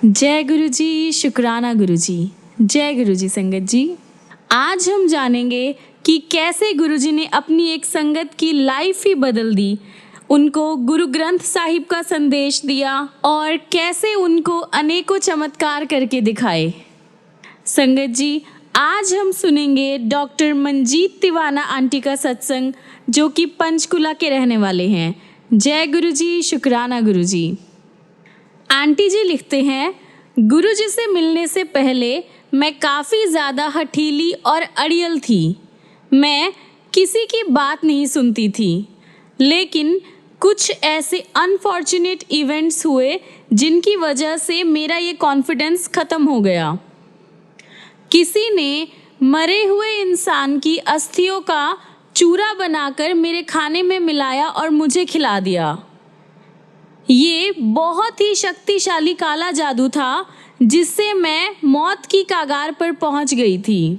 जय गुरु जी, शुक्राना गुरु जी। जय गुरु जी संगत जी। आज हम जानेंगे कि कैसे गुरु जी ने अपनी एक संगत की लाइफ ही बदल दी, उनको गुरु ग्रंथ साहिब का संदेश दिया और कैसे उनको अनेकों चमत्कार करके दिखाए। संगत जी, आज हम सुनेंगे डॉक्टर मंजीत तिवाना आंटी का सत्संग, जो कि पंचकुला के रहने वाले हैं। जय गुरु जी, शुक्राना गुरु जी। आंटी जी लिखते हैं, गुरु जी से मिलने से पहले मैं काफ़ी ज़्यादा हठीली और अड़ियल थी। मैं किसी की बात नहीं सुनती थी, लेकिन कुछ ऐसे अनफॉर्चुनेट इवेंट्स हुए जिनकी वजह से मेरा ये कॉन्फिडेंस ख़त्म हो गया। किसी ने मरे हुए इंसान की अस्थियों का चूरा बनाकर मेरे खाने में मिलाया और मुझे खिला दिया। ये बहुत ही शक्तिशाली काला जादू था, जिससे मैं मौत की कगार पर पहुंच गई थी।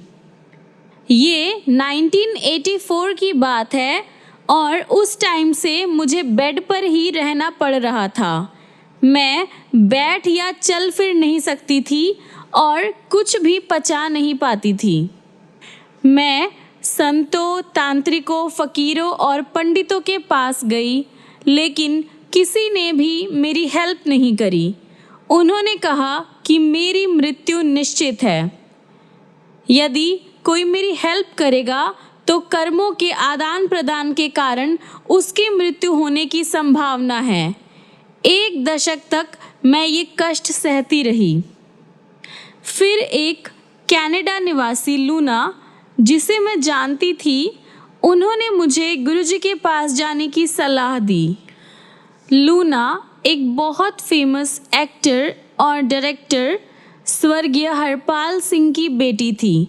ये 1984 की बात है और उस टाइम से मुझे बेड पर ही रहना पड़ रहा था। मैं बैठ या चल फिर नहीं सकती थी और कुछ भी पचा नहीं पाती थी। मैं संतों, तांत्रिकों, फकीरों और पंडितों के पास गई, लेकिन किसी ने भी मेरी हेल्प नहीं करी। उन्होंने कहा कि मेरी मृत्यु निश्चित है। यदि कोई मेरी हेल्प करेगा तो कर्मों के आदान प्रदान के कारण उसकी मृत्यु होने की संभावना है। 1 दशक तक मैं ये कष्ट सहती रही। फिर एक कनाडा निवासी लूना, जिसे मैं जानती थी, उन्होंने मुझे गुरुजी के पास जाने की सलाह दी। लूना एक बहुत फेमस एक्टर और डायरेक्टर स्वर्गीय हरपाल सिंह की बेटी थी।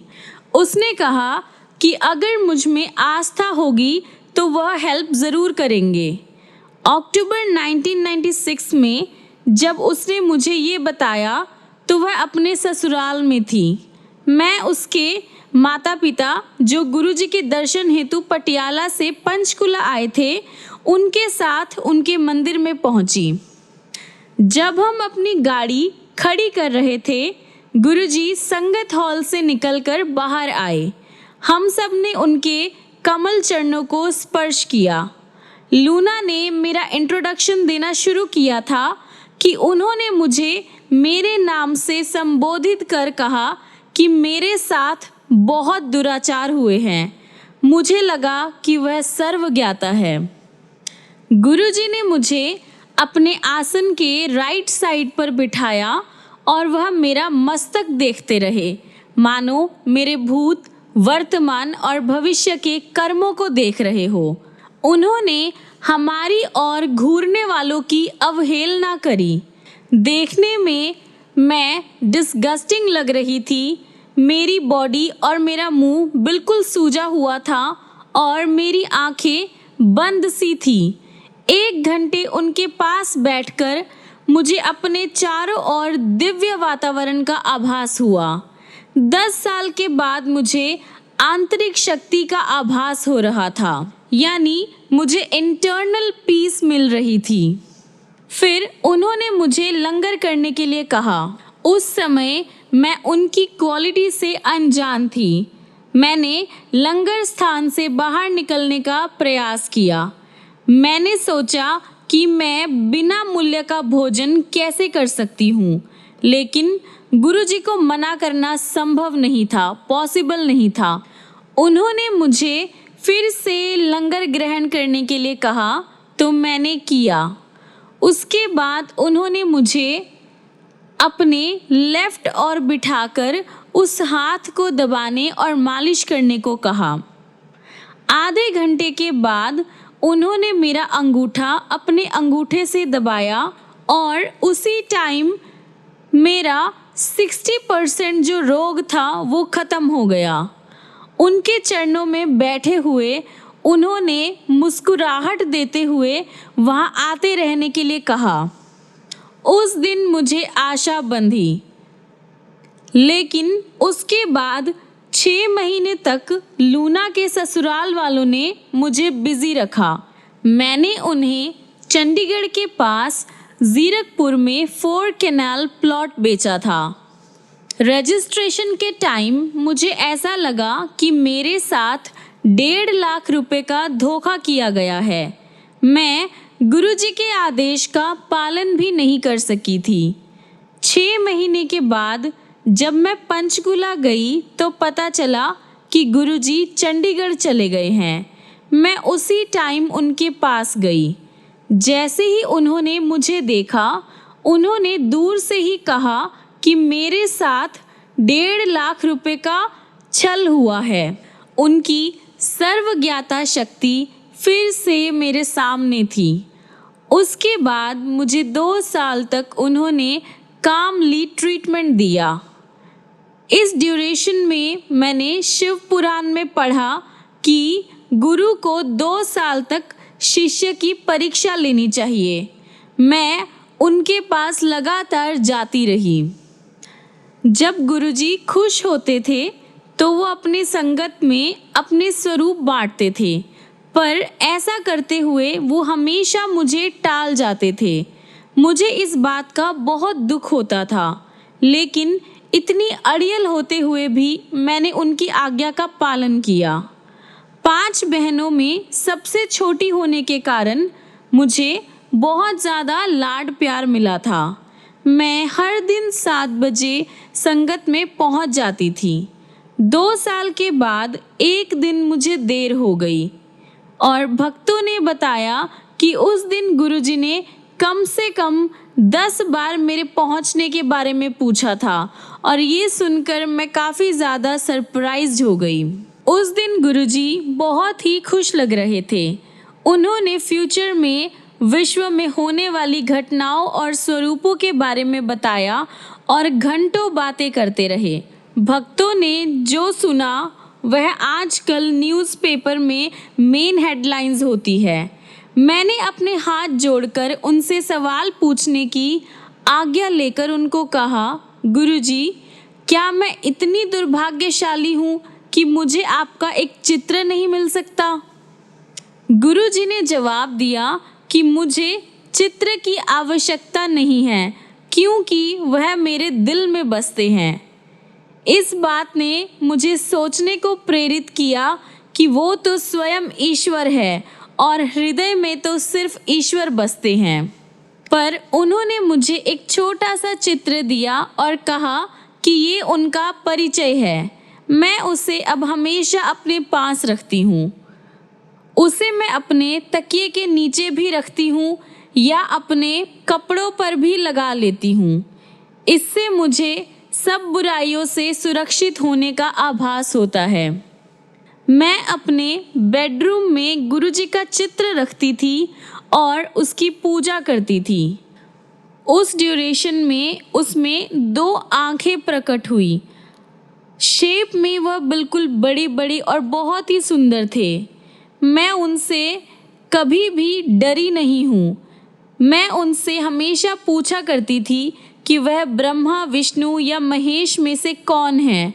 उसने कहा कि अगर मुझ में आस्था होगी तो वह हेल्प ज़रूर करेंगे। अक्टूबर 1996 में जब उसने मुझे ये बताया तो वह अपने ससुराल में थी। मैं उसके माता पिता, जो गुरुजी के दर्शन हेतु पटियाला से पंचकुला आए थे, उनके साथ उनके मंदिर में पहुंची। जब हम अपनी गाड़ी खड़ी कर रहे थे, गुरुजी संगत हॉल से निकलकर बाहर आए। हम सब ने उनके कमल चरणों को स्पर्श किया। लूना ने मेरा इंट्रोडक्शन देना शुरू किया था कि उन्होंने मुझे मेरे नाम से संबोधित कर कहा कि मेरे साथ बहुत दुराचार हुए हैं। मुझे लगा कि वह सर्वज्ञाता है। गुरुजी ने मुझे अपने आसन के राइट साइड पर बिठाया और वह मेरा मस्तक देखते रहे, मानो मेरे भूत, वर्तमान और भविष्य के कर्मों को देख रहे हो। उन्होंने हमारी ओर घूरने वालों की अवहेलना करी। देखने में मैं डिस्गस्टिंग लग रही थी। मेरी बॉडी और मेरा मुंह बिल्कुल सूजा हुआ था और मेरी आंखें बंद सी थी। 1 घंटे उनके पास बैठकर मुझे अपने चारों ओर दिव्य वातावरण का आभास हुआ। 10 साल के बाद मुझे आंतरिक शक्ति का आभास हो रहा था, यानी मुझे इंटरनल पीस मिल रही थी। फिर उन्होंने मुझे लंगर करने के लिए कहा। उस समय मैं उनकी क्वालिटी से अनजान थी। मैंने लंगर स्थान से बाहर निकलने का प्रयास किया। मैंने सोचा कि मैं बिना मूल्य का भोजन कैसे कर सकती हूँ, लेकिन गुरुजी को मना करना संभव नहीं था, पॉसिबल नहीं था। उन्होंने मुझे फिर से लंगर ग्रहण करने के लिए कहा तो मैंने किया। उसके बाद उन्होंने मुझे अपने लेफ्ट ओर बिठाकर उस हाथ को दबाने और मालिश करने को कहा। आधे घंटे के बाद उन्होंने मेरा अंगूठा अपने अंगूठे से दबाया और उसी टाइम मेरा 60% जो रोग था वो ख़त्म हो गया। उनके चरणों में बैठे हुए उन्होंने मुस्कुराहट देते हुए वहाँ आते रहने के लिए कहा। उस दिन मुझे आशा बंधी, लेकिन उसके बाद 6 महीने तक लूना के ससुराल वालों ने मुझे बिजी रखा। मैंने उन्हें चंडीगढ़ के पास जीरकपुर में 4 कैनाल प्लॉट बेचा था। रजिस्ट्रेशन के टाइम मुझे ऐसा लगा कि मेरे साथ 1.5 लाख रुपए का धोखा किया गया है। मैं गुरुजी के आदेश का पालन भी नहीं कर सकी थी। 6 महीने के बाद जब मैं पंचकुला गई तो पता चला कि गुरुजी चंडीगढ़ चले गए हैं। मैं उसी टाइम उनके पास गई। जैसे ही उन्होंने मुझे देखा, उन्होंने दूर से ही कहा कि मेरे साथ 1.5 लाख रुपए का छल हुआ है। उनकी सर्वज्ञाता शक्ति फिर से मेरे सामने थी। उसके बाद मुझे 2 साल तक उन्होंने कामली ट्रीटमेंट दिया। इस ड्यूरेशन में मैंने शिव पुराण में पढ़ा कि गुरु को 2 साल तक शिष्य की परीक्षा लेनी चाहिए। मैं उनके पास लगातार जाती रही। जब गुरुजी खुश होते थे तो वो अपनी संगत में अपने स्वरूप बांटते थे, पर ऐसा करते हुए वो हमेशा मुझे टाल जाते थे। मुझे इस बात का बहुत दुख होता था, लेकिन इतनी अड़ियल होते हुए भी मैंने उनकी आज्ञा का पालन किया। 5 बहनों में सबसे छोटी होने के कारण मुझे बहुत ज़्यादा लाड प्यार मिला था। मैं हर दिन 7 बजे संगत में पहुंच जाती थी। 2 साल के बाद एक दिन मुझे देर हो गई और भक्तों ने बताया कि उस दिन गुरुजी ने कम से कम 10 बार मेरे पहुंचने के बारे में पूछा था और ये सुनकर मैं काफ़ी ज़्यादा सरप्राइज्ड हो गई। उस दिन गुरुजी बहुत ही खुश लग रहे थे। उन्होंने फ्यूचर में विश्व में होने वाली घटनाओं और स्वरूपों के बारे में बताया और घंटों बातें करते रहे। भक्तों ने जो सुना वह आजकल न्यूज़पेपर में मेन हेडलाइंस होती है। मैंने अपने हाथ जोड़कर उनसे सवाल पूछने की आज्ञा लेकर उनको कहा, गुरुजी, क्या मैं इतनी दुर्भाग्यशाली हूँ कि मुझे आपका एक चित्र नहीं मिल सकता? गुरुजी ने जवाब दिया कि मुझे चित्र की आवश्यकता नहीं है, क्योंकि वह मेरे दिल में बसते हैं। इस बात ने मुझे सोचने को प्रेरित किया कि वो तो स्वयं ईश्वर है और हृदय में तो सिर्फ ईश्वर बसते हैं। पर उन्होंने मुझे एक छोटा सा चित्र दिया और कहा कि ये उनका परिचय है। मैं उसे अब हमेशा अपने पास रखती हूँ। उसे मैं अपने तकिए के नीचे भी रखती हूँ या अपने कपड़ों पर भी लगा लेती हूँ। इससे मुझे सब बुराइयों से सुरक्षित होने का आभास होता है। मैं अपने बेडरूम में गुरुजी का चित्र रखती थी और उसकी पूजा करती थी। उस ड्यूरेशन में उसमें 2 आंखें प्रकट हुई। शेप में वह बिल्कुल बड़ी बड़ी और बहुत ही सुंदर थे। मैं उनसे कभी भी डरी नहीं हूँ। मैं उनसे हमेशा पूछा करती थी कि वह ब्रह्मा, विष्णु या महेश में से कौन है,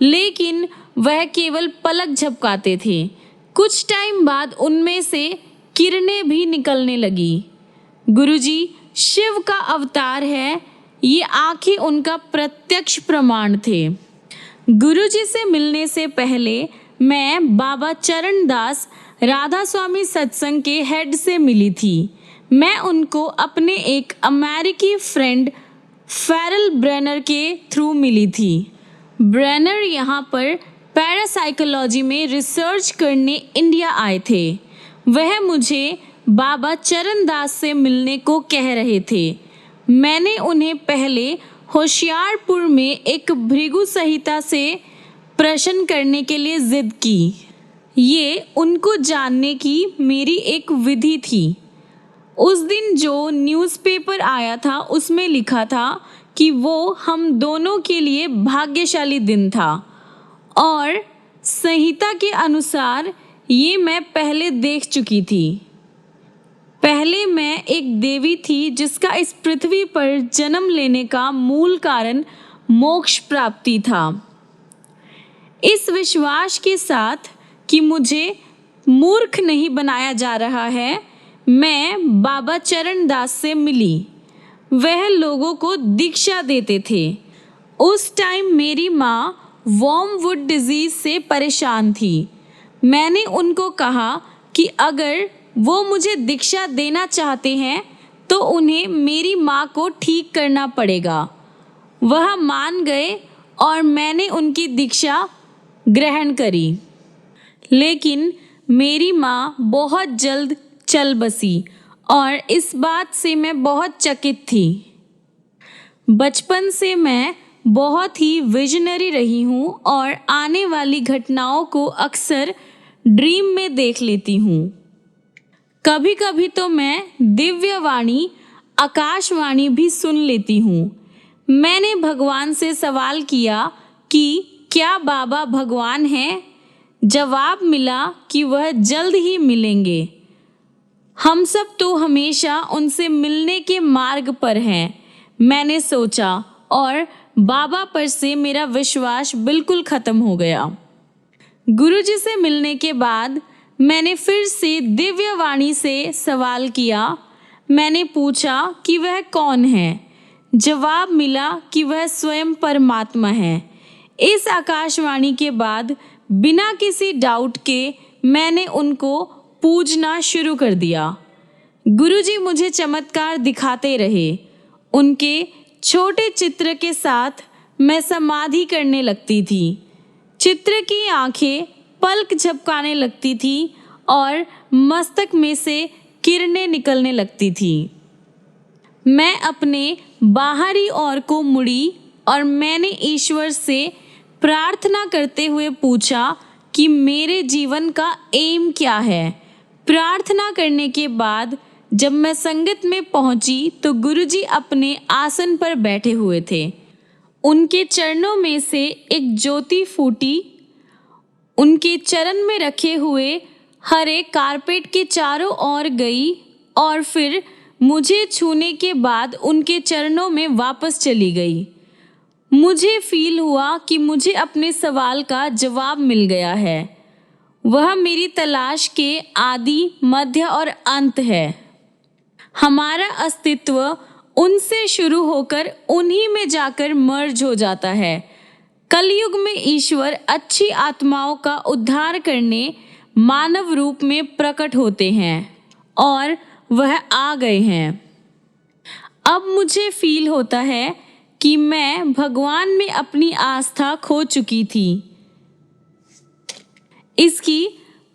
लेकिन वह केवल पलक झपकाते थे। कुछ टाइम बाद उनमें से किरणें भी निकलने लगी। गुरुजी शिव का अवतार है, ये आंखें उनका प्रत्यक्ष प्रमाण थे। गुरुजी से मिलने से पहले मैं बाबा चरणदास राधा स्वामी सत्संग के हेड से मिली थी। मैं उनको अपने एक अमेरिकी फ्रेंड फेरल ब्रेनर के थ्रू मिली थी। ब्रेनर यहाँ पर पैरासाइकोलॉजी में रिसर्च करने इंडिया आए थे। वह मुझे बाबा चरणदास से मिलने को कह रहे थे। मैंने उन्हें पहले होशियारपुर में एक भृगु संहिता से प्रश्न करने के लिए जिद की। ये उनको जानने की मेरी एक विधि थी। उस दिन जो न्यूज़पेपर आया था उसमें लिखा था कि वो हम दोनों के लिए भाग्यशाली दिन था और संहिता के अनुसार ये मैं पहले देख चुकी थी। पहले मैं एक देवी थी जिसका इस पृथ्वी पर जन्म लेने का मूल कारण मोक्ष प्राप्ति था। इस विश्वास के साथ कि मुझे मूर्ख नहीं बनाया जा रहा है, मैं बाबा चरणदास से मिली। वह लोगों को दीक्षा देते थे। उस टाइम मेरी माँ वॉर्मवुड डिजीज से परेशान थी। मैंने उनको कहा कि अगर वो मुझे दीक्षा देना चाहते हैं तो उन्हें मेरी माँ को ठीक करना पड़ेगा। वह मान गए और मैंने उनकी दीक्षा ग्रहण करी। लेकिन मेरी माँ बहुत जल्द चल बसी और इस बात से मैं बहुत चकित थी। बचपन से मैं बहुत ही विजनरी रही हूँ और आने वाली घटनाओं को अक्सर ड्रीम में देख लेती हूँ। कभी कभी तो मैं दिव्यवाणी, आकाशवाणी भी सुन लेती हूँ। मैंने भगवान से सवाल किया कि क्या बाबा भगवान हैं? जवाब मिला कि वह जल्द ही मिलेंगे। हम सब तो हमेशा उनसे मिलने के मार्ग पर हैं, मैंने सोचा, और बाबा पर से मेरा विश्वास बिल्कुल खत्म हो गया। गुरुजी से मिलने के बाद मैंने फिर से दिव्यवाणी से सवाल किया। मैंने पूछा कि वह कौन है। जवाब मिला कि वह स्वयं परमात्मा है। इस आकाशवाणी के बाद बिना किसी डाउट के मैंने उनको पूजना शुरू कर दिया। गुरुजी मुझे चमत्कार दिखाते रहे। उनके छोटे चित्र के साथ मैं समाधि करने लगती थी। चित्र की आंखें पलक झपकाने लगती थी और मस्तक में से किरणें निकलने लगती थी। मैं अपने बाहरी ओर को मुड़ी और मैंने ईश्वर से प्रार्थना करते हुए पूछा कि मेरे जीवन का एम क्या है। प्रार्थना करने के बाद जब मैं संगत में पहुंची तो गुरुजी अपने आसन पर बैठे हुए थे। उनके चरणों में से एक ज्योति फूटी। उनके चरण में रखे हुए हरे कारपेट के चारों ओर गई और फिर मुझे छूने के बाद उनके चरणों में वापस चली गई। मुझे फील हुआ कि मुझे अपने सवाल का जवाब मिल गया है। वह मेरी तलाश के आदि, मध्य और अंत है। हमारा अस्तित्व उनसे शुरू होकर उन्हीं में जाकर मर्ज हो जाता है। कलयुग में ईश्वर अच्छी आत्माओं का उद्धार करने मानव रूप में प्रकट होते हैं और वह आ गए हैं। अब मुझे फील होता है कि मैं भगवान में अपनी आस्था खो चुकी थी। इसकी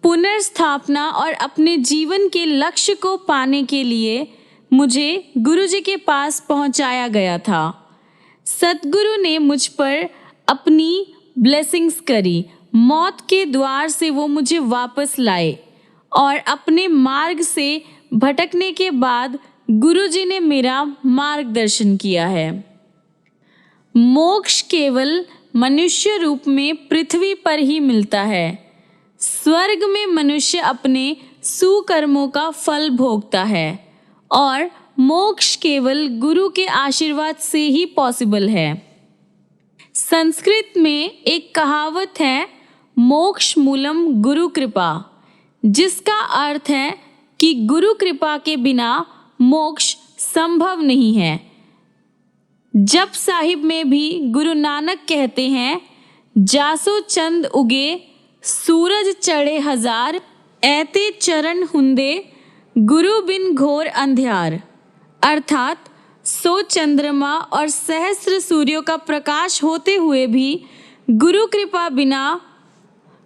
पुनर्स्थापना और अपने जीवन के लक्ष्य को पाने के लिए मुझे गुरुजी के पास पहुंचाया गया था। सतगुरु ने मुझ पर अपनी ब्लेसिंग्स करी। मौत के द्वार से वो मुझे वापस लाए और अपने मार्ग से भटकने के बाद गुरुजी ने मेरा मार्गदर्शन किया है। मोक्ष केवल मनुष्य रूप में पृथ्वी पर ही मिलता है। स्वर्ग में मनुष्य अपने सुकर्मों का फल भोगता है और मोक्ष केवल गुरु के आशीर्वाद से ही पॉसिबल है। संस्कृत में एक कहावत है, मोक्ष मूलम गुरु कृपा, जिसका अर्थ है कि गुरु कृपा के बिना मोक्ष संभव नहीं है। जप साहिब में भी गुरु नानक कहते हैं, जासो चंद उगे सूरज चढ़े हजार, ऐते चरण हुंदे गुरु बिन घोर अंधियार। अर्थात सौ चंद्रमा और सहस्र सूर्यों का प्रकाश होते हुए भी गुरु कृपा बिना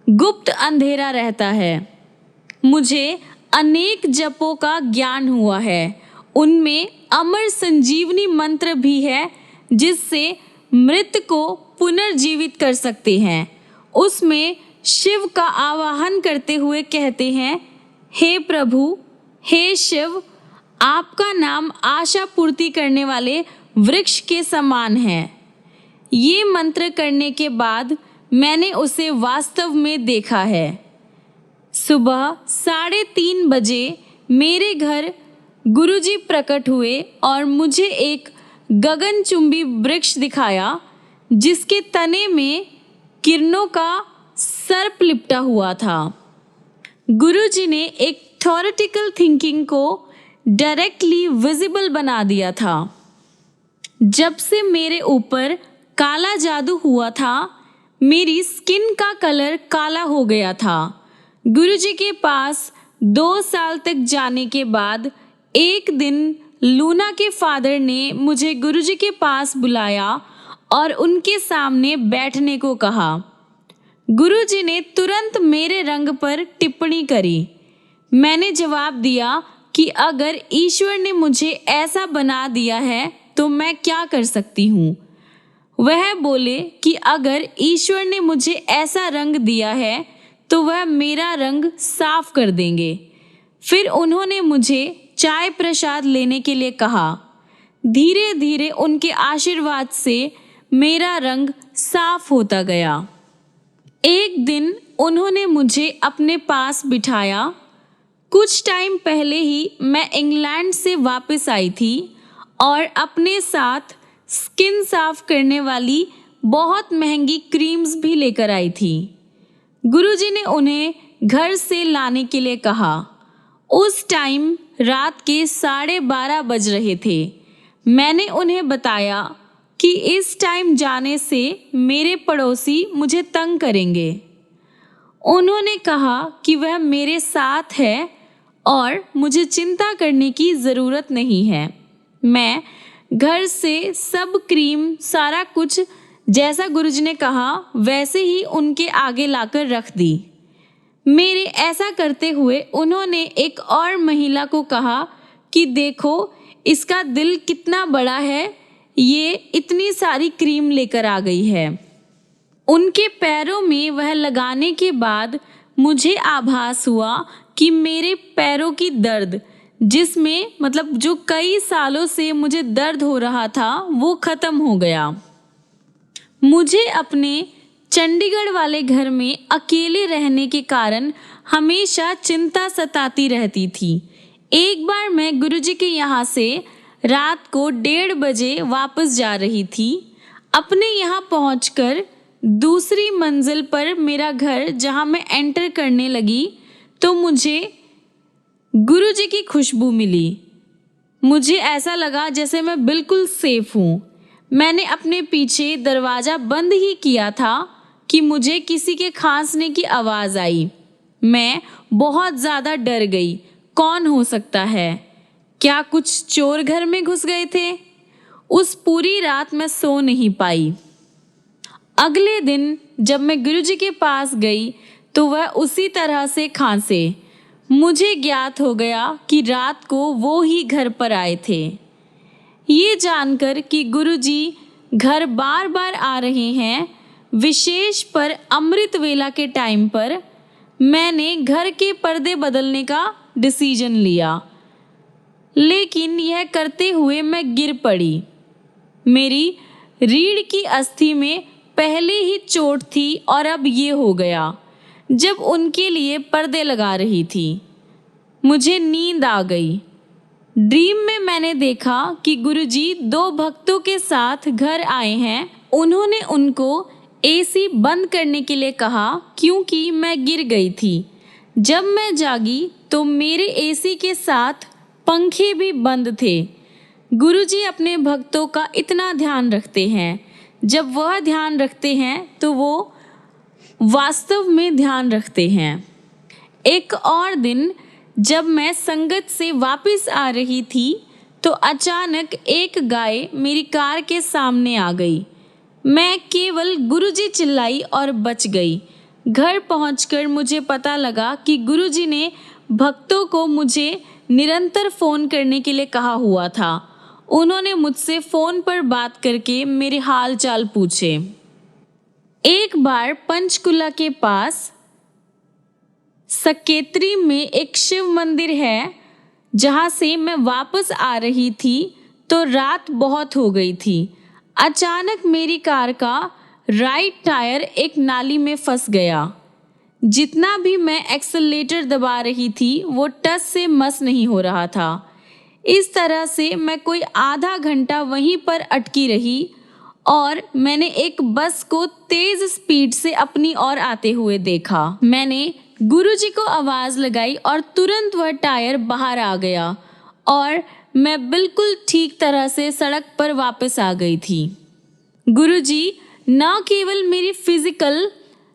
गुप्त अंधेरा रहता है। मुझे अनेक जपों का ज्ञान हुआ है। उनमें अमर संजीवनी मंत्र भी है जिससे मृत को पुनर्जीवित कर सकते हैं। उसमें शिव का आवाहन करते हुए कहते हैं, हे प्रभु, हे शिव, आपका नाम आशा पूर्ति करने वाले वृक्ष के समान है। ये मंत्र करने के बाद मैंने उसे वास्तव में देखा है। सुबह 3:30 बजे मेरे घर गुरुजी प्रकट हुए और मुझे एक गगनचुंबी वृक्ष दिखाया जिसके तने में किरणों का सर्प लिपटा हुआ था। गुरुजी ने एक थ्योरेटिकल थिंकिंग को डायरेक्टली विजिबल बना दिया था। जब से मेरे ऊपर काला जादू हुआ था, मेरी स्किन का कलर काला हो गया था। गुरुजी के पास 2 साल तक जाने के बाद एक दिन लूना के फादर ने मुझे गुरुजी के पास बुलाया और उनके सामने बैठने को कहा। गुरुजी ने तुरंत मेरे रंग पर टिप्पणी करी। मैंने जवाब दिया कि अगर ईश्वर ने मुझे ऐसा बना दिया है तो मैं क्या कर सकती हूँ। वह बोले कि अगर ईश्वर ने मुझे ऐसा रंग दिया है तो वह मेरा रंग साफ कर देंगे। फिर उन्होंने मुझे चाय प्रसाद लेने के लिए कहा। धीरे धीरे उनके आशीर्वाद से मेरा रंग साफ होता गया। एक दिन उन्होंने मुझे अपने पास बिठाया। कुछ टाइम पहले ही मैं इंग्लैंड से वापस आई थी और अपने साथ स्किन साफ करने वाली बहुत महंगी क्रीम्स भी लेकर आई थी। गुरुजी ने उन्हें घर से लाने के लिए कहा। उस टाइम रात के 12:30 बज रहे थे। मैंने उन्हें बताया कि इस टाइम जाने से मेरे पड़ोसी मुझे तंग करेंगे। उन्होंने कहा कि वह मेरे साथ है और मुझे चिंता करने की ज़रूरत नहीं है। मैं घर से सब क्रीम सारा कुछ जैसा गुरुजी ने कहा वैसे ही उनके आगे लाकर रख दी। मेरे ऐसा करते हुए उन्होंने एक और महिला को कहा कि देखो इसका दिल कितना बड़ा है, ये इतनी सारी क्रीम लेकर आ गई है। उनके पैरों में वह लगाने के बाद मुझे आभास हुआ कि मेरे पैरों की दर्द, जिसमें मतलब जो कई सालों से मुझे दर्द हो रहा था, वो ख़त्म हो गया। मुझे अपने चंडीगढ़ वाले घर में अकेले रहने के कारण हमेशा चिंता सताती रहती थी। एक बार मैं गुरुजी के यहाँ से रात को 1:30 बजे वापस जा रही थी। अपने यहाँ पहुँचकर दूसरी मंजिल पर मेरा घर जहाँ मैं एंटर करने लगी तो मुझे गुरुजी की खुशबू मिली। मुझे ऐसा लगा जैसे मैं बिल्कुल सेफ हूँ। मैंने अपने पीछे दरवाज़ा बंद ही किया था कि मुझे किसी के खांसने की आवाज़ आई। मैं बहुत ज़्यादा डर गई। कौन हो सकता है? क्या कुछ चोर घर में घुस गए थे? उस पूरी रात मैं सो नहीं पाई। अगले दिन जब मैं गुरुजी के पास गई तो वह उसी तरह से खांसे। मुझे ज्ञात हो गया कि रात को वो ही घर पर आए थे। ये जानकर कि गुरुजी घर बार बार आ रहे हैं, विशेष पर अमृत वेला के टाइम पर, मैंने घर के पर्दे बदलने का डिसीजन लिया। लेकिन यह करते हुए मैं गिर पड़ी। मेरी रीढ़ की अस्थि में पहले ही चोट थी और अब ये हो गया जब उनके लिए पर्दे लगा रही थी। मुझे नींद आ गई। ड्रीम में मैंने देखा कि गुरुजी 2 भक्तों के साथ घर आए हैं। उन्होंने उनको एसी बंद करने के लिए कहा क्योंकि मैं गिर गई थी। जब मैं जागी तो मेरे एसी के साथ पंखे भी बंद थे। गुरुजी अपने भक्तों का इतना ध्यान रखते हैं। जब वह ध्यान रखते हैं तो वो वास्तव में ध्यान रखते हैं। एक और दिन जब मैं संगत से वापस आ रही थी तो अचानक एक गाय मेरी कार के सामने आ गई। मैं केवल गुरुजी चिल्लाई और बच गई। घर पहुंचकर मुझे पता लगा कि गुरुजी ने भक्तों को मुझे निरंतर फ़ोन करने के लिए कहा हुआ था। उन्होंने मुझसे फ़ोन पर बात करके मेरे हाल चाल पूछे। एक बार पंचकुला के पास सकेत्री में एक शिव मंदिर है, जहाँ से मैं वापस आ रही थी तो रात बहुत हो गई थी। अचानक मेरी कार का राइट टायर एक नाली में फंस गया। जितना भी मैं एक्सेलरेटर दबा रही थी वो टस से मस नहीं हो रहा था। इस तरह से मैं कोई आधा घंटा वहीं पर अटकी रही और मैंने एक बस को तेज स्पीड से अपनी ओर आते हुए देखा। मैंने गुरुजी को आवाज़ लगाई और तुरंत वह टायर बाहर आ गया और मैं बिल्कुल ठीक तरह से सड़क पर वापस आ गई थी। गुरुजी न केवल मेरी फिजिकल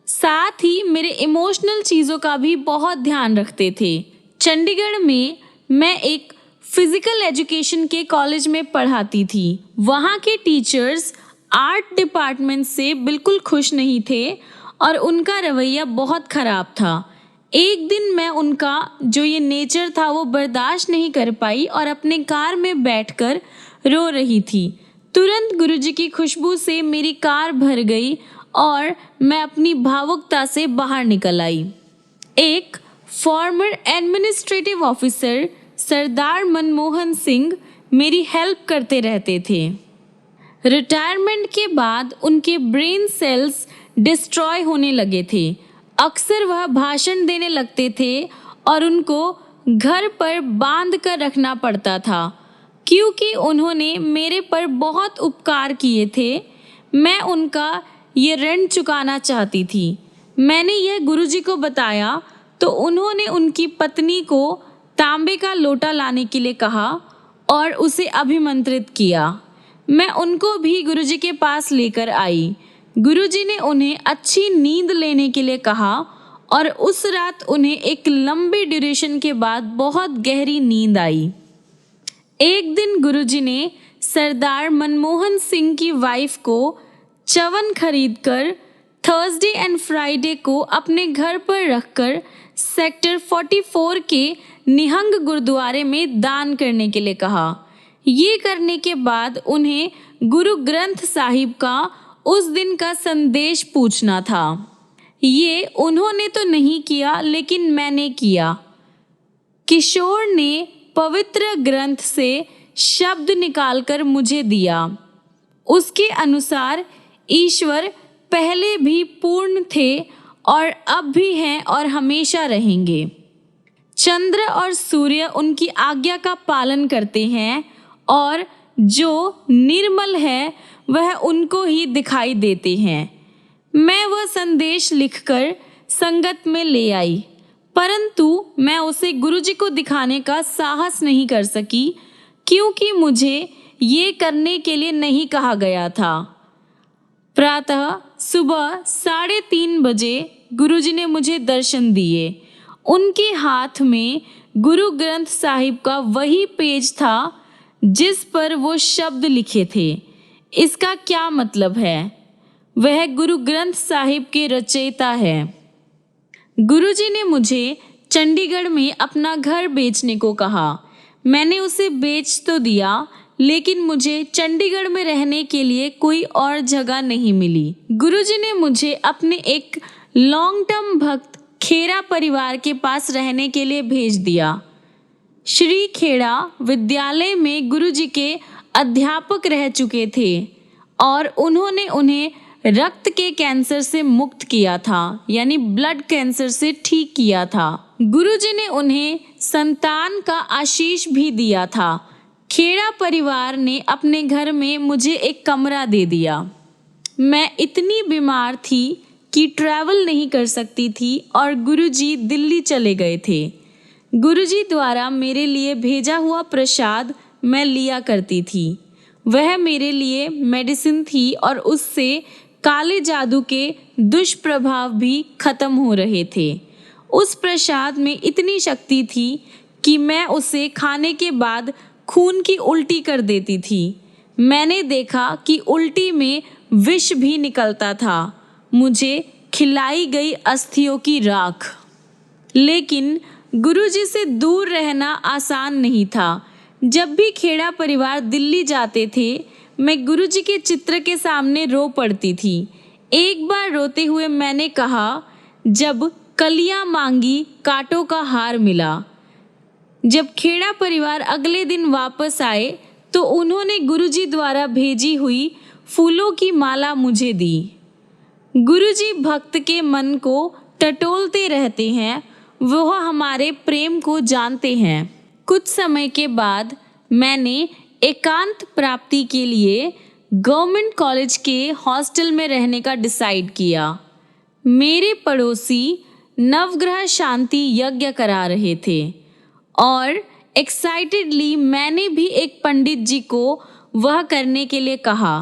साथ ही मेरे इमोशनल चीज़ों का भी बहुत ध्यान रखते थे। चंडीगढ़ में मैं एक फिजिकल एजुकेशन के कॉलेज में पढ़ाती थी। वहाँ के टीचर्स आर्ट डिपार्टमेंट से बिल्कुल खुश नहीं थे और उनका रवैया बहुत ख़राब था। एक दिन मैं उनका जो ये नेचर था वो बर्दाश्त नहीं कर पाई और अपने कार में बैठकर रो रही थी। तुरंत गुरुजी की खुशबू से मेरी कार भर गई और मैं अपनी भावुकता से बाहर निकल आई। एक फॉर्मर एडमिनिस्ट्रेटिव ऑफिसर सरदार मनमोहन सिंह मेरी हेल्प करते रहते थे। रिटायरमेंट के बाद उनके ब्रेन सेल्स डिस्ट्रॉय होने लगे थे। अक्सर वह भाषण देने लगते थे और उनको घर पर बांध कर रखना पड़ता था क्योंकि उन्होंने मेरे पर बहुत उपकार किए थे। मैं उनका ये ऋण चुकाना चाहती थी। मैंने यह गुरुजी को बताया तो उन्होंने उनकी पत्नी को तांबे का लोटा लाने के लिए कहा और उसे अभिमंत्रित किया। मैं उनको भी गुरुजी के पास लेकर आई। गुरुजी ने उन्हें अच्छी नींद लेने के लिए कहा और उस रात उन्हें एक लंबे ड्यूरेशन के बाद बहुत गहरी नींद आई। एक दिन गुरुजी ने सरदार मनमोहन सिंह की वाइफ को चवन खरीदकर थर्सडे एंड फ्राइडे को अपने घर पर रखकर सेक्टर 44 के निहंग गुरुद्वारे में दान करने के लिए कहा। ये करने के बाद उन्हें गुरु ग्रंथ साहिब का उस दिन का संदेश पूछना था। ये उन्होंने तो नहीं किया लेकिन मैंने किया। किशोर ने पवित्र ग्रंथ से शब्द निकालकर मुझे दिया। उसके अनुसार ईश्वर पहले भी पूर्ण थे और अब भी हैं और हमेशा रहेंगे। चंद्र और सूर्य उनकी आज्ञा का पालन करते हैं और जो निर्मल है वह उनको ही दिखाई देते हैं। मैं वह संदेश लिखकर संगत में ले आई, परंतु मैं उसे गुरुजी को दिखाने का साहस नहीं कर सकी क्योंकि मुझे ये करने के लिए नहीं कहा गया था। प्रातः सुबह 3:30 बजे गुरुजी ने मुझे दर्शन दिए। उनके हाथ में गुरु ग्रंथ साहिब का वही पेज था जिस पर वो शब्द लिखे थे। इसका क्या मतलब है? वह गुरु ग्रंथ साहिब के रचयिता है। गुरुजी ने मुझे चंडीगढ़ में अपना घर बेचने को कहा। मैंने उसे बेच तो दिया लेकिन मुझे चंडीगढ़ में रहने के लिए कोई और जगह नहीं मिली। गुरुजी ने मुझे अपने एक लॉन्ग टर्म भक्त खेड़ा परिवार के पास रहने के लिए भेज दिया। श्री खेड़ा विद्यालय में गुरुजी के अध्यापक रह चुके थे और उन्होंने उन्हें रक्त के कैंसर से मुक्त किया था, यानी ब्लड कैंसर से ठीक किया था। गुरुजी ने उन्हें संतान का आशीष भी दिया था। खेड़ा परिवार ने अपने घर में मुझे एक कमरा दे दिया। मैं इतनी बीमार थी कि ट्रैवल नहीं कर सकती थी और गुरुजी दिल्ली चले गए थे। गुरुजी द्वारा मेरे लिए भेजा हुआ प्रसाद मैं लिया करती थी। वह मेरे लिए मेडिसिन थी और उससे काले जादू के दुष्प्रभाव भी खत्म हो रहे थे। उस प्रसाद में इतनी शक्ति थी कि मैं उसे खाने के बाद खून की उल्टी कर देती थी। मैंने देखा कि उल्टी में विष भी निकलता था। मुझे खिलाई गई अस्थियों की राख। लेकिन गुरुजी से दूर रहना आसान नहीं था। जब भी खेड़ा परिवार दिल्ली जाते थे मैं गुरुजी के चित्र के सामने रो पड़ती थी। एक बार रोते हुए मैंने कहा, जब कलियां मांगी कांटों का हार मिला। जब खेड़ा परिवार अगले दिन वापस आए तो उन्होंने गुरुजी द्वारा भेजी हुई फूलों की माला मुझे दी। गुरुजी भक्त के मन को टटोलते रहते हैं, वह हमारे प्रेम को जानते हैं। कुछ समय के बाद मैंने एकांत प्राप्ति के लिए गवर्नमेंट कॉलेज के हॉस्टल में रहने का डिसाइड किया। मेरे पड़ोसी नवग्रह शांति यज्ञ करा रहे थे और एक्साइटेडली मैंने भी एक पंडित जी को वह करने के लिए कहा।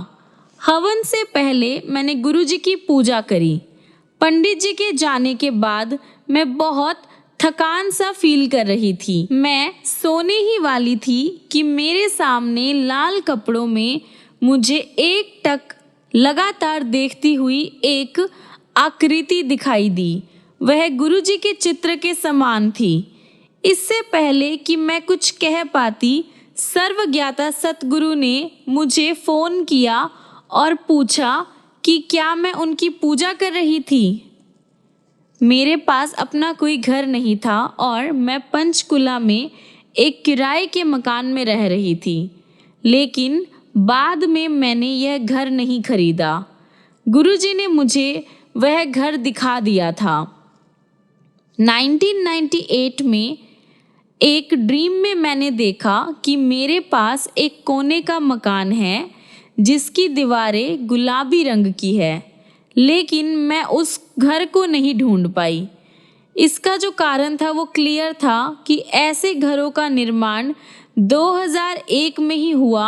हवन से पहले मैंने गुरुजी की पूजा करी। पंडित जी के जाने के बाद मैं बहुत थकान सा फील कर रही थी। मैं सोने ही वाली थी कि मेरे सामने लाल कपड़ों में मुझे एकटक लगातार देखती हुई एक आकृति दिखाई दी। वह गुरुजी के चित्र के समान थी। इससे पहले कि मैं कुछ कह पाती, सर्वज्ञाता सतगुरु ने मुझे फ़ोन किया और पूछा कि क्या मैं उनकी पूजा कर रही थी। मेरे पास अपना कोई घर नहीं था और मैं पंचकुला में एक किराए के मकान में रह रही थी, लेकिन बाद में मैंने यह घर नहीं खरीदा। गुरुजी ने मुझे वह घर दिखा दिया था। 1998 में एक ड्रीम में मैंने देखा कि मेरे पास एक कोने का मकान है जिसकी दीवारें गुलाबी रंग की है, लेकिन मैं उस घर को नहीं ढूंढ पाई। इसका जो कारण था वो क्लियर था कि ऐसे घरों का निर्माण 2001 में ही हुआ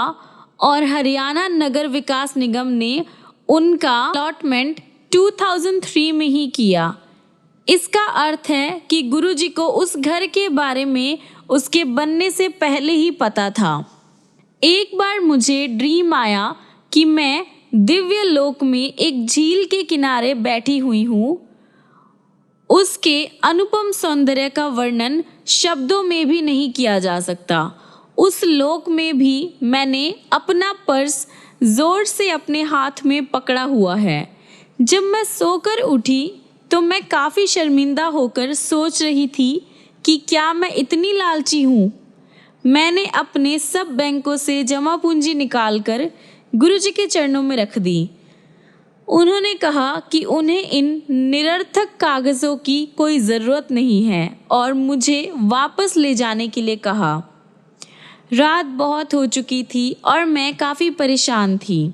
और हरियाणा नगर विकास निगम ने उनका अलॉटमेंट 2003 में ही किया। इसका अर्थ है कि गुरुजी को उस घर के बारे में उसके बनने से पहले ही पता था। एक बार मुझे ड्रीम आया कि मैं दिव्य लोक में एक झील के किनारे बैठी हुई हूँ। उसके अनुपम सौंदर्य का वर्णन शब्दों में भी नहीं किया जा सकता। उस लोक में भी मैंने अपना पर्स जोर से अपने हाथ में पकड़ा हुआ है। जब मैं सोकर उठी तो मैं काफ़ी शर्मिंदा होकर सोच रही थी कि क्या मैं इतनी लालची हूँ। मैंने अपने सब बैंकों से जमा पूंजी निकालकर गुरुजी के चरणों में रख दी। उन्होंने कहा कि उन्हें इन निरर्थक कागज़ों की कोई ज़रूरत नहीं है और मुझे वापस ले जाने के लिए कहा। रात बहुत हो चुकी थी और मैं काफ़ी परेशान थी,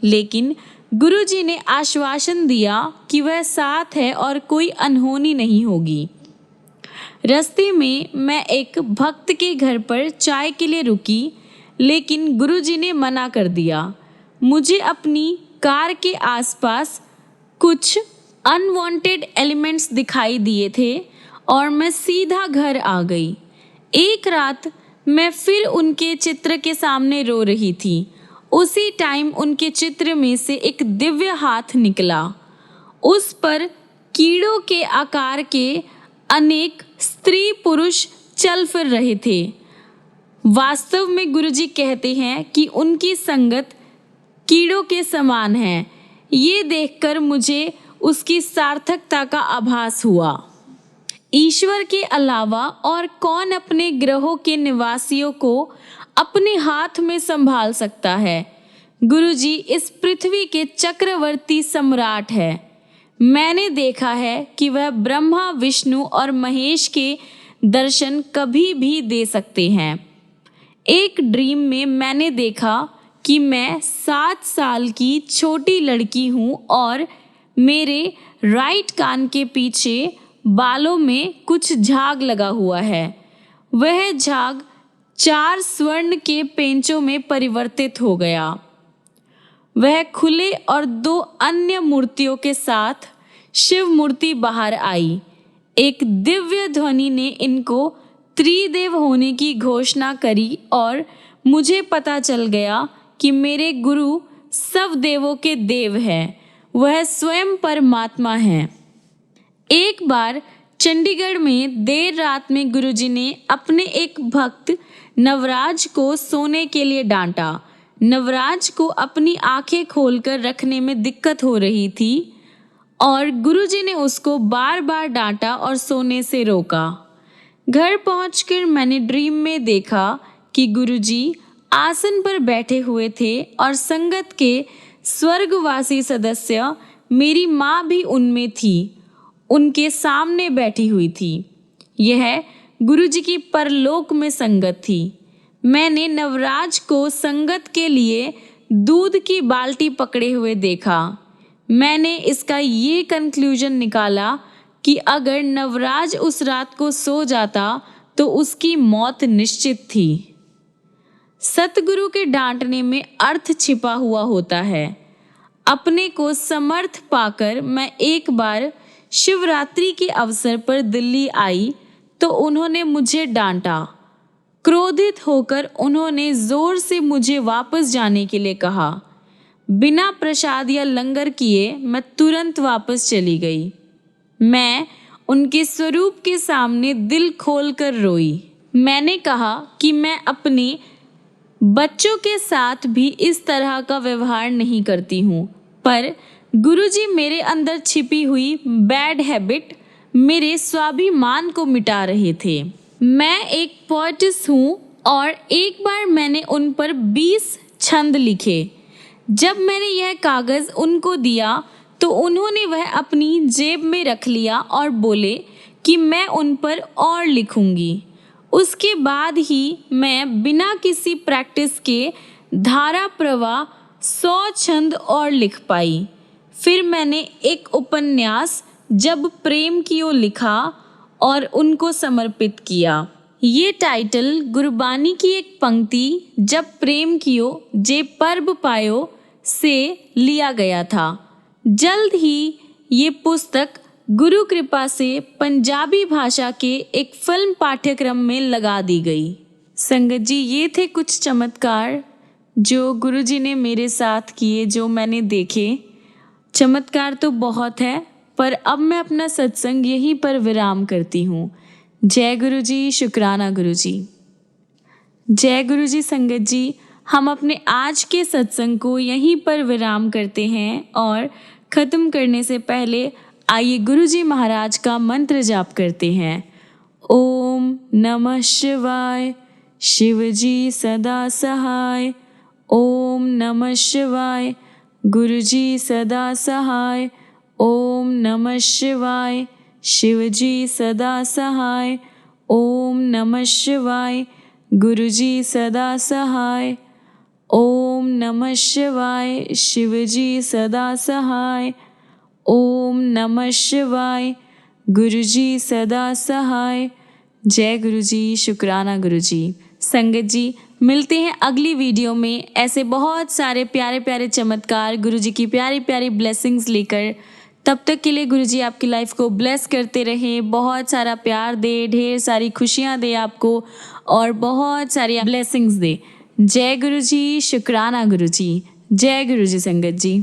लेकिन गुरुजी ने आश्वासन दिया कि वह साथ है और कोई अनहोनी नहीं होगी। रास्ते में मैं एक भक्त के घर पर चाय के लिए रुकी, लेकिन गुरुजी ने मना कर दिया। मुझे अपनी कार के आसपास कुछ अनवांटेड एलिमेंट्स दिखाई दिए थे और मैं सीधा घर आ गई। एक रात मैं फिर उनके चित्र के सामने रो रही थी। उसी टाइम उनके चित्र में से एक दिव्य हाथ निकला। उस पर कीड़ों के आकार के अनेक स्त्री पुरुष चल फिर रहे थे। वास्तव में गुरुजी कहते हैं कि उनकी संगत कीड़ों के समान है। ये देखकर मुझे उसकी सार्थकता का आभास हुआ। ईश्वर के अलावा और कौन अपने ग्रहों के निवासियों को अपने हाथ में संभाल सकता है। गुरुजी इस पृथ्वी के चक्रवर्ती सम्राट है। मैंने देखा है कि वह ब्रह्मा, विष्णु और महेश के दर्शन कभी भी दे सकते हैं। एक ड्रीम में मैंने देखा कि मैं 7 साल की छोटी लड़की हूँ और मेरे राइट कान के पीछे बालों में कुछ झाग लगा हुआ है। वह झाग 4 स्वर्ण के पेंचों में परिवर्तित हो गया। वह खुले और 2 अन्य मूर्तियों के साथ शिव मूर्ति बाहर आई। एक दिव्य ध्वनि ने इनको त्रिदेव होने की घोषणा करी और मुझे पता चल गया कि मेरे गुरु सब देवों के देव हैं। वह स्वयं परमात्मा हैं। एक बार चंडीगढ़ में देर रात में गुरुजी ने अपने एक भक्त नवराज को सोने के लिए डांटा। नवराज को अपनी आंखें खोलकर रखने में दिक्कत हो रही थी और गुरुजी ने उसको बार बार डांटा और सोने से रोका। घर पहुंचकर मैंने ड्रीम में देखा कि गुरुजी आसन पर बैठे हुए थे और संगत के स्वर्गवासी सदस्य, मेरी माँ भी उनमें थी, उनके सामने बैठी हुई थी। यह गुरुजी की परलोक में संगत थी। मैंने नवराज को संगत के लिए दूध की बाल्टी पकड़े हुए देखा। मैंने इसका ये कंक्लूजन निकाला कि अगर नवराज उस रात को सो जाता तो उसकी मौत निश्चित थी। सतगुरु के डांटने में अर्थ छिपा हुआ होता है। अपने को समर्थ पाकर मैं एक बार शिवरात्रि के अवसर पर दिल्ली आई तो उन्होंने मुझे डांटा। क्रोधित होकर उन्होंने जोर से मुझे वापस जाने के लिए कहा। बिना प्रसाद या लंगर किए मैं तुरंत वापस चली गई। मैं उनके स्वरूप के सामने दिल खोलकर रोई। मैंने कहा कि मैं अपने बच्चों के साथ भी इस तरह का व्यवहार नहीं करती हूँ, पर गुरुजी मेरे अंदर छिपी हुई बैड हैबिट, मेरे स्वाभिमान को मिटा रहे थे। मैं एक पोएटिस हूँ और एक बार मैंने उन पर 20 छंद लिखे। जब मैंने यह कागज़ उनको दिया तो उन्होंने वह अपनी जेब में रख लिया और बोले कि मैं उन पर और लिखूंगी। उसके बाद ही मैं बिना किसी प्रैक्टिस के धारा प्रवाह 100 छंद और लिख पाई। फिर मैंने एक उपन्यास जब प्रेम कियो लिखा और उनको समर्पित किया। ये टाइटल गुरबानी की एक पंक्ति जब प्रेम कियो जे पर्ब पायो से लिया गया था। जल्द ही ये पुस्तक गुरु कृपा से पंजाबी भाषा के एक फिल्म पाठ्यक्रम में लगा दी गई। संगत जी, ये थे कुछ चमत्कार जो गुरुजी ने मेरे साथ किए, जो मैंने देखे। चमत्कार तो बहुत है, पर अब मैं अपना सत्संग यहीं पर विराम करती हूँ। जय गुरु जी, शुक्राना गुरु जी। जय गुरु जी। संगत जी, हम अपने आज के सत्संग को यहीं पर विराम करते हैं और ख़त्म करने से पहले आइए गुरु जी महाराज का मंत्र जाप करते हैं। ओम नमः शिवाय, शिव जी सदा सहाय। ओम नमः शिवाय, गुरु जी सदा सहाय। ओम नमः शिवाय, शिव जी सदा सहाय। ओम नमः शिवाय, गुरु जी सदा सहाय। ओम नमः शिवाय, शिव जी सदा सहाय। ओम नमः शिवाय, गुरु जी सदा सहाय। जय गुरु जी, शुक्राना गुरु जी। संगत जी, मिलते हैं अगली वीडियो में ऐसे बहुत सारे प्यारे प्यारे चमत्कार, गुरु जी की प्यारी प्यारी ब्लेसिंग्स लेकर। तब तक के लिए गुरु जी आपकी लाइफ को ब्लेस करते रहें, बहुत सारा प्यार दे, ढेर सारी खुशियाँ दे आपको और बहुत सारी ब्लेसिंग्स दे। जय गुरु जी, शुक्राना गुरु जी। जय गुरु जी संगत जी।